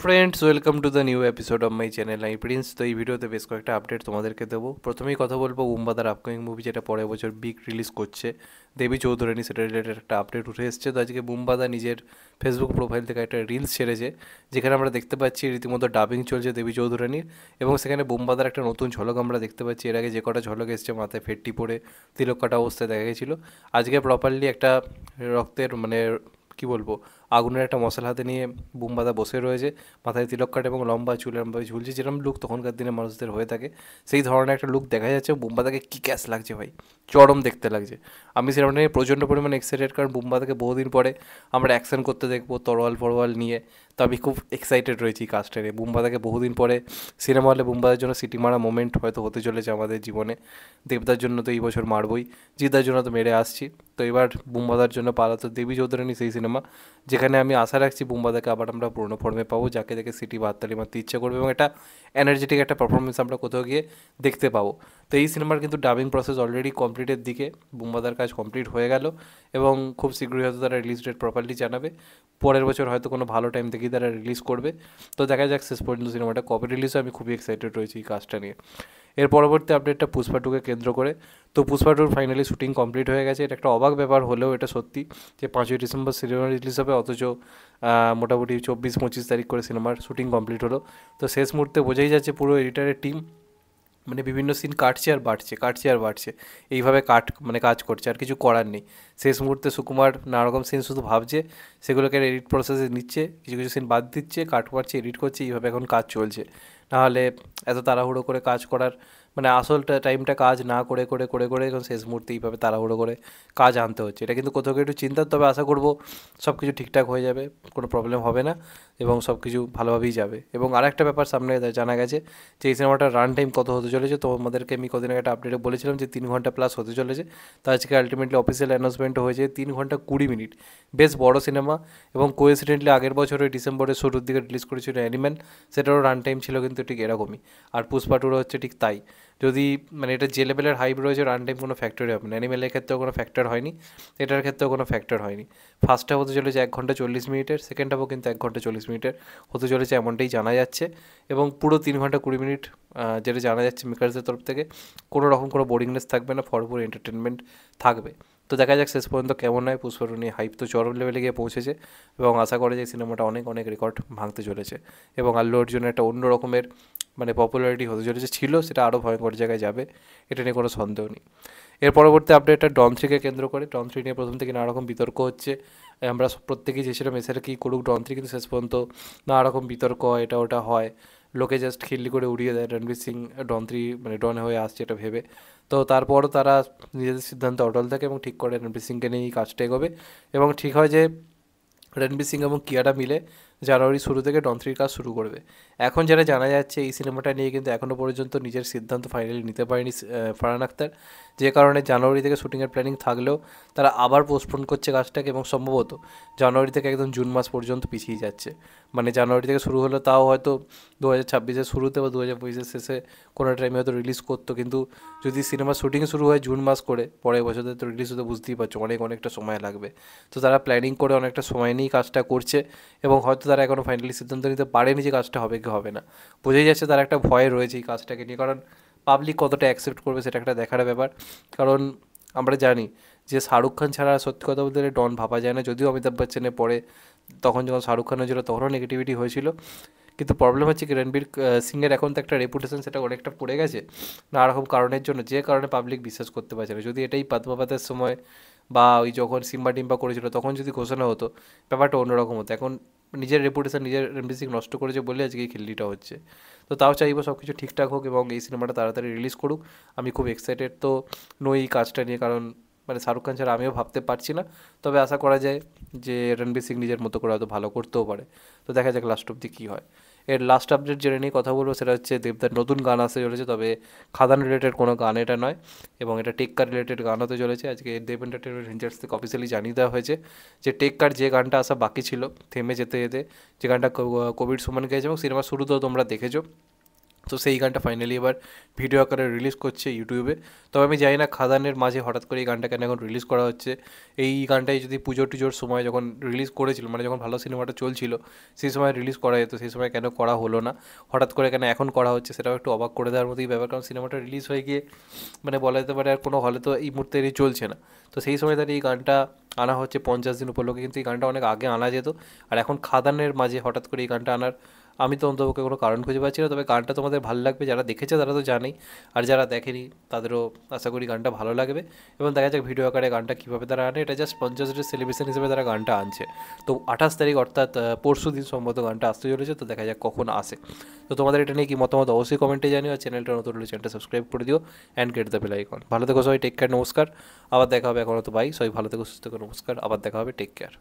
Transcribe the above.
Friends, welcome to the new episode of my channel I Prince. তো এই ভিডিওতে বেশ কয়েকটা আপডেট তোমাদেরকে দেবো। প্রথমেই কথা বলবো বুম্বাদার আপকামিং মুভি, যেটা পরের বছর বিগ রিলিজ করছে, দেবী চৌধুরানী, সেটা রিলেটেড একটা আপডেট উঠে এসেছে। তো আজকে বুম্বাদা নিজের ফেসবুক প্রোফাইল থেকে একটা রিলস ছেড়েছে, যেখানে আমরা দেখতে পাচ্ছি রীতিমতো ডাবিং চলছে দেবী চৌধুরানীর, এবং সেখানে বুম্বাদার একটা নতুন ঝলক আমরা দেখতে পাচ্ছি। এর আগে যে কটা ঝলক এসছে মাথায় ফেটটি পরে তিলক কাটা অবস্থায় দেখা গেছিলো, আজকে প্রপারলি একটা রক্তের কি বলবো, আগুনের একটা মশলা হাতে নিয়ে বুম্বাদা বসে রয়েছে, মাথায় তিলক কাট এবং লম্বা চুল এরমভাবে ঝুলছে, যেরকম লুক তখনকার দিনে মানুষদের হয়ে থাকে সেই ধরনের একটা লুক দেখা যাচ্ছে। বুম্বাদাকে কী ক্যাশ লাগছে ভাই, চরম দেখতে লাগছে। আমি সেরকম নিয়ে প্রচণ্ড পরিমাণে এক্সাইটেড, কারণ বুম্বাদাকে বহুদিন পরে আমরা অ্যাকশন করতে দেখবো তরোয়াল ফরোয়াল নিয়ে। তো আমি খুব এক্সাইটেড রয়েছি এই কাজটা নিয়ে। বুম্বাদাকে বহুদিন পরে সিনেমা হলে বুম্বাদার জন্য সিটি মারা মোমেন্ট হয়তো হতে চলেছে আমাদের জীবনে। দেবদার জন্য তো এই বছর মারবই, জিদার জন্য তো মেরে আসছি, তো এবার বুম্বাদার জন্য পালা তো দেবী চৌধুরানী সেই সিনেমা, যেখানে আমি আশা রাখছি বুম্বাদাকে আবার আমরা পুরনো ফর্মে পাবো, যাকে দেখে সিটি বা হাততালি মারতে ইচ্ছা করবে এবং একটা এনার্জেটিক একটা পারফরমেন্স আমরা কোথাও গিয়ে দেখতে পাবো। তো এই সিনেমার কিন্তু ডাবিং প্রসেস অলরেডি কমপ্লিটের দিকে, বুম্বাদার কাজ কমপ্লিট হয়ে গেল এবং খুব শীঘ্রই হয়তো তারা রিলিজ ডেট প্রপারলি জানাবে। পরের বছর হয়তো কোনো ভালো টাইম থেকেই তারা রিলিজ করবে। তো দেখা যাক শেষ পর্যন্ত সিনেমাটা কবে রিলিজ হয়। আমি খুবই এক্সাইটেড রয়েছি এই কাজটা নিয়ে। এর পরবর্তী আপডেটটা পুষ্পা টুকে কেন্দ্র করে। তো পুষ্পা টুর ফাইনালি শুটিং কমপ্লিট হয়ে গেছে। এটা একটা অবাক ব্যাপার হলেও এটা সত্যি যে 5ই ডিসেম্বর সিনেমা রিলিজ হবে, অথচ মোটামুটি 24-25 তারিখ করে সিনেমার শুটিং কমপ্লিট হলো। তো শেষ মুহূর্তে বোঝাই যাচ্ছে পুরো এডিটারের টিম বিভিন্ন সিন কাটছে আর বাড়ছে, কাটছে আর বাড়ছে, এইভাবে কাজ করছে, আর কিছু করার নেই। শেষ মুহূর্তে সুকুমার নানা রকম সিন শুধু ভাবছে, সেগুলোকে এডিট প্রসেসে নিচ্ছে, কিছু কিছু সিন বাদ দিচ্ছে, কাট করছে, এডিট করছে, এইভাবে এখন কাজ চলছে। নাহলে এত তাড়াহুড়ো করে কাজ করার আসল টাইমটা কাজ না করে করে করে করে এখন শেষ মুহূর্তে এইভাবে তাড়াহুড়ো করে কাজ আনতে হচ্ছে। এটা কিন্তু কোথাও একটু চিন্তার, তবে আশা করবো সব কিছু ঠিকঠাক হয়ে যাবে, কোনো প্রবলেম হবে না এবং সব কিছু ভালোভাবেই যাবে। এবং আরেকটা ব্যাপার সামনে জানা গেছে যে এই সিনেমাটার রান টাইম কত হতে চলেছে। তো আমাদেরকে আমি কদিন আগে একটা আপডেটে বলেছিলাম যে 3 ঘন্টা প্লাস হতে চলেছে। তো আজকে আলটিমেটলি অফিসিয়াল অ্যানাউন্সমেন্টও হয়েছে 3 ঘন্টা 20 মিনিট। বেশ বড় সিনেমা, এবং কোইন্সিডেন্টলি আগের বছরের ডিসেম্বরের শুরুর দিকে রিলিজ করেছিল অ্যানিম্যান, সেটারও রান টাইম ছিল কিন্তু ঠিক এরকমই। আর পুষ্পা টুরও হচ্ছে ঠিক তাই। যদি এটা যে লেভেলের হাইপ রয়েছে, রান টাইম কোনো ফ্যাক্টরই হবে না। অ্যানিমেলের ক্ষেত্রেও কোনো ফ্যাক্টর হয়নি, এটার ক্ষেত্রেও কোনো ফ্যাক্টর হয়নি। ফার্স্ট হাফ হতে চলেছে 1 ঘন্টা 40 মিনিটের, সেকেন্ড হাফও কিন্তু 1 ঘন্টা 40 মিনিটের হতে চলেছে, এমনটাই জানা যাচ্ছে। এবং পুরো 3 ঘন্টা 20 মিনিট, যেটা জানা যাচ্ছে মেকার্সদের তরফ থেকে, কোনো রকম কোনো বোরিংনেস থাকবে না, ভরপুর এন্টারটেনমেন্ট থাকবে। তো দেখা যাক শেষ পর্যন্ত কেমন হয়। পুষ্পা টু নিয়ে হাইপ তো চরম লেভেলে গিয়ে পৌঁছেছে, এবং আশা করে যে সিনেমাটা অনেক অনেক রেকর্ড ভাঙতে চলেছে এবং আল্লু অর্জুনের একটা অন্য রকমের পপুলারিটি হতে চলেছে, ছিল, সেটা আরও ভয়ঙ্কর জায়গায় যাবে, এটা নিয়ে কোনো সন্দেহ নেই। এর পরবর্তী আপডেটটা ডন 3কে কেন্দ্র করে। ডন 3 নিয়ে প্রথম থেকে নানা রকম বিতর্ক হচ্ছে। আমরা প্রত্যেকেই চেয়েছিলাম এছাড়া কী করুক ডন 3, কিন্তু শেষ পর্যন্ত নানা রকম বিতর্ক হয়, এটা ওটা হয়, লোকে জাস্ট খিল্লি করে উড়িয়ে দেয় রণবীর সিং ডন 3 ডন হয়ে আসছে এটা ভেবে। তো তারপরও তারা নিজেদের সিদ্ধান্তে অটল থাকে এবং ঠিক করে রণবীর সিংকে নিয়ে এই কাজটা এগোবে। এবং ঠিক হয় যে রণবীর সিং এবং কিয়ারা মিলে জানুয়ারি শুরু থেকে ডন 3 কাজ শুরু করবে। এখন যেটা জানা যাচ্ছে এই সিনেমাটা নিয়ে কিন্তু এখনও পর্যন্ত নিজের সিদ্ধান্ত ফাইনালি নিতে পারেনি ফারহান আখতার, যে কারণে জানুয়ারি থেকে শুটিংয়ের প্ল্যানিং থাকলেও তারা আবার পোস্টপোন করছে কাজটাকে, এবং সম্ভবত জানুয়ারি থেকে একদম জুন মাস পর্যন্ত পিছিয়ে যাচ্ছে। জানুয়ারি থেকে শুরু হলো, তাও হয়তো 2026-এর শুরুতে বা 2025-এর শেষে কোনো টাইমে হয়তো রিলিজ করতো, কিন্তু যদি সিনেমার শুটিং শুরু হয় জুন মাস করে, পরের বছরে তো রিলিজ হতে বুঝতেই পারছো অনেকটা সময় লাগবে। তো তারা প্ল্যানিং করে অনেকটা সময় নিয়েই কাজটা করছে, এবং হয়তো তারা এখনও ফাইনালি সিদ্ধান্ত নিতে পারেনি যে কাজটা হবে কি হবে না। বোঝাই যাচ্ছে তার একটা ভয় রয়েছে এই কাজটাকে নিয়ে, কারণ পাবলিক কতটা অ্যাকসেপ্ট করবে সেটা একটা দেখার ব্যাপার। কারণ আমরা জানি যে শাহরুখ খান ছাড়া সত্যি কথা বলতে গেলে ডন ভাবা যায় না, যদিও অমিতাভ বচ্চনের পরে তখন যখন শাহরুখ খান হয়েছিল তখনও নেগেটিভিটি হয়েছিল, কিন্তু প্রবলেম হচ্ছে কি রণবীর সিংয়ের এখন তো একটা রেপুটেশন সেটা অনেকটা পড়ে গেছে নানা রকম কারণের জন্য, যে কারণে পাবলিক বিশ্বাস করতে পারছে না। যদি এটাই পদ্মাবতের সময় বা ওই যখন সিম্বা টিম্বা করেছিল তখন যদি ঘোষণা হতো, ব্যাপারটা অন্যরকম হতো। এখন নিজের রেপুটেশন নিজের রণবীর সিং নষ্ট করেছে বলে আজকে এই খিল্লিটা হচ্ছে। তো তাও চাইবো সব কিছু ঠিকঠাক হোক এবং এই সিনেমাটা তাড়াতাড়ি রিলিজ করুক। আমি খুব এক্সাইটেড তো নই এই কাজটা নিয়ে, কারণ শাহরুখ খান ছাড়া আমিও ভাবতে পারছি না। তবে আশা করা যায় যে রণবীর সিং নিজের মতো করে হয়তো ভালো করতেও পারে। তো দেখা যাক লাস্ট অব্দি কী হয়। এর লাস্ট আপডেট যেটা নিয়ে কথা বলবো সেটা হচ্ছে দেবদার নতুন গান আসতে চলেছে, তবে খাদান রিলেটেড কোনো গান এটা নয়, এবং এটা টেক্কার রিলেটেড গান হতে চলেছে। আজকে দেব এন্টারটেনমেন্ট ভেঞ্চার্স থেকে অফিসিয়ালি জানিয়ে দেওয়া হয়েছে যে টেক্কার যে গানটা আসা বাকি ছিল থেমে যেতে যেতে, যে গানটা কবির সুমন গেয়েছে এবং সিনেমার শুরুতেও তোমরা দেখেছো, তো সেই গানটা ফাইনালি এবার ভিডিও আকারে রিলিজ করছে ইউটিউবে। তবে আমি জানি না খাদানের মাঝে হঠাৎ করে এই গানটা কেন এখন রিলিজ করা হচ্ছে। এই গানটাই যদি পুজো টুজোর সময় যখন রিলিজ করেছিল, মানে যখন ভালো সিনেমাটা চলছিল সেই সময় রিলিজ করা যেত, সেই সময় কেন করা হলো না, হঠাৎ করে কেন এখন করা হচ্ছে, সেটাও একটু অবাক করে দেওয়ার মতোই ব্যাপার। কারণ সিনেমাটা রিলিজ হয়ে গিয়ে মানে বলা যেতে পারে আর কোনো হলে তো এই মুহূর্তে চলছে না। তো সেই সময় দাঁড়িয়ে এই গানটা আনা হচ্ছে 50 দিন উপলক্ষে, কিন্তু এই গানটা অনেক আগে আনা যেত। আর এখন খাদানের মাঝে হঠাৎ করে এই গানটা আনার আমি তো অন্তপক্ষে কোনো কারণ খুঁজে পাচ্ছি না। তবে গানটা তোমাদের ভালো লাগবে, যারা দেখেছে তারা তো জানেই, আর যারা দেখেনি তাদেরও আশা করি গানটা ভালো লাগবে। এবং দেখা যাক ভিডিও আকারে গানটা কীভাবে তারা আনে। এটা জাস্ট 50 ডে সেলিব্রেশন হিসেবে তারা গানটা আনছে। তো 28 তারিখ অর্থাৎ পরশু দিন সম্ভবত গানটা আসতে চলেছে, তো দেখা যাক কখন আসে। তো তোমাদের এটা নিয়ে কি মতামত অবশ্যই কমেন্টে জানিও। আর চ্যানেলটা নতুন হলে চ্যানেলটা সাবস্ক্রাইব করে দিও and get the bell icon. ভালো থেকো সবাই, টেক কেয়ার, নমস্কার। আবার দেখা হবে, এখনও তো বাই। সবাই ভালো থেকো, সুস্থ থেকো, নমস্কার, আবার দেখা হবে, টেক কেয়ার।